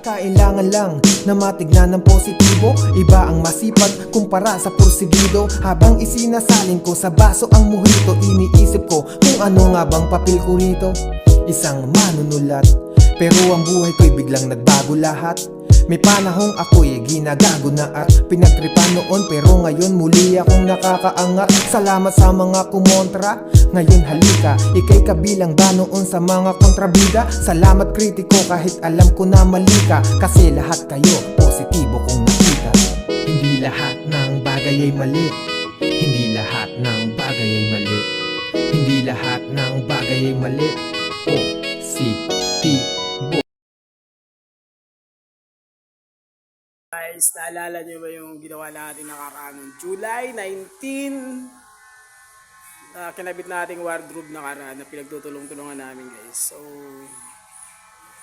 Kailangan lang na matignan ng positibo. Iba ang masipag kumpara sa porsigido. Habang isinasalin ko sa baso ang mojito, iniisip ko kung ano nga bang papel ko rito. Isang manunulat, pero ang buhay ko'y biglang nagbago lahat. May panahong ako'y ginagago na at pinagtripan noon, pero ngayon muli akong nakakaangat. Salamat sa mga kumontra, ngayon halika, ika'y kabilang ba noon sa mga kontrabida? Salamat kritiko kahit alam ko na mali ka, kasi lahat kayo positibo kong nakita. Hindi lahat ng bagay ay mali, hindi lahat ng bagay ay mali, hindi lahat ng bagay ay mali. Positibo. Guys, naalala nyo ba yung ginawa natin nakaraan ng July 19? Kinabit nating wardrobe nakaraan na pinagtutulong-tulungan namin, guys. So,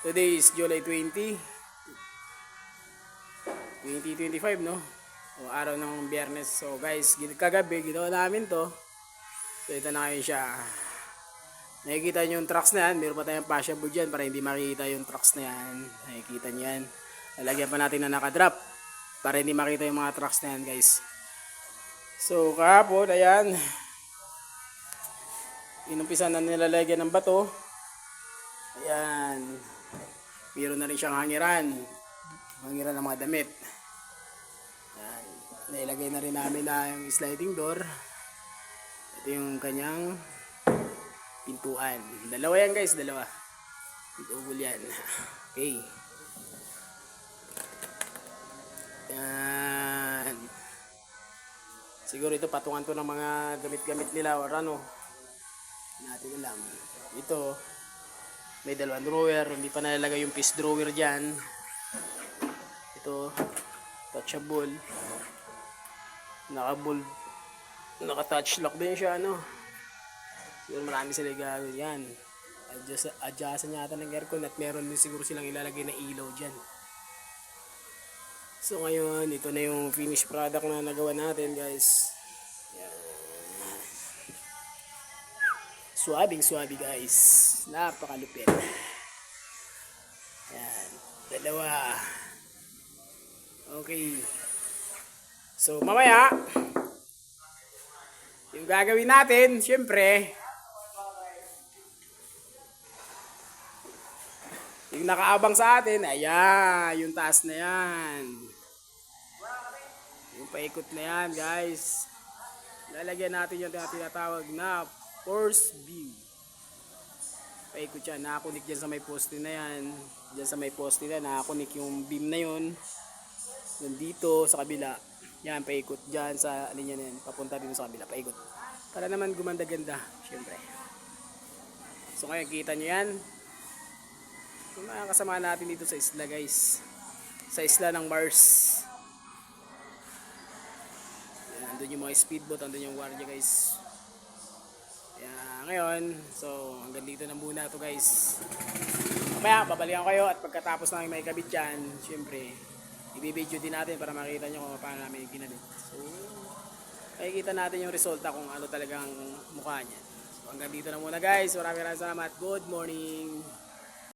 today is July 20, 2025, no? O araw ng Biyernes. So, guys, kagabi ginawa namin to. So, ito na kayo siya. Nakikita nyo yung trucks na yan. Meron pa tayong fascia board dyan para hindi makikita yung trucks na yan. Nakikita nyo yan. Lalagyan pa natin na nakadrop para hindi makita yung mga trucks na yan, guys. So kahapon, ayan, inumpisa na nilalagyan ng bato. Ayan, meron na rin siyang hangiran ng mga damit. Ayan, nailagay na rin namin na yung sliding door. Ito yung kanyang pintuan. Dalawa yan, guys, dalawa. Pintuan yan. Okay. Yan. Siguro ito patungan to ng mga gamit-gamit nila or ano. Natin alam. Ito may dalawang drawer, hindi pa nalalagay yung piece drawer diyan. Ito touchable. Naka-touch lock din siya, ano. Siguro marami sila gagawin yan. Adjustan yata ng aircon at meron din siguro silang ilalagay na ilaw diyan. So ngayon, ito na yung finished product na nagawa natin, guys. Yan. Suwabing-suwabi, guys. Napakalupit. Yan. Dalawa. Okay. So mamaya, yung gagawin natin, syempre, yung nakaabang sa atin, ayan, yung taas na yan. Yung paikot na yan, guys. Lalagyan natin yung tinatawag na force beam. Paikot yan, nakakunik dyan sa may poste na yan. Dyan sa may poste na, nakakunik yung beam na yun. Nandito sa kabila. Yan, paikot dyan sa linya na yan. Papunta dito sa kabila, paikot. Para naman gumanda-ganda, syempre. So ngayon, kita nyo yan. Yung mga kasama natin dito sa isla, guys. Sa isla ng Mars. Yan, andun yung mga speedboat, andun yung warrior, guys. Yan, ngayon, so hanggang dito na muna to, guys. Mamaya, babalikan kayo at pagkatapos namin may kabit dyan, syempre, i-video din natin para makita nyo kung paano namin ginamit. So, makikita natin yung resulta kung ano talagang mukha niya. So, hanggang dito na muna, guys. Maraming salamat. Good morning.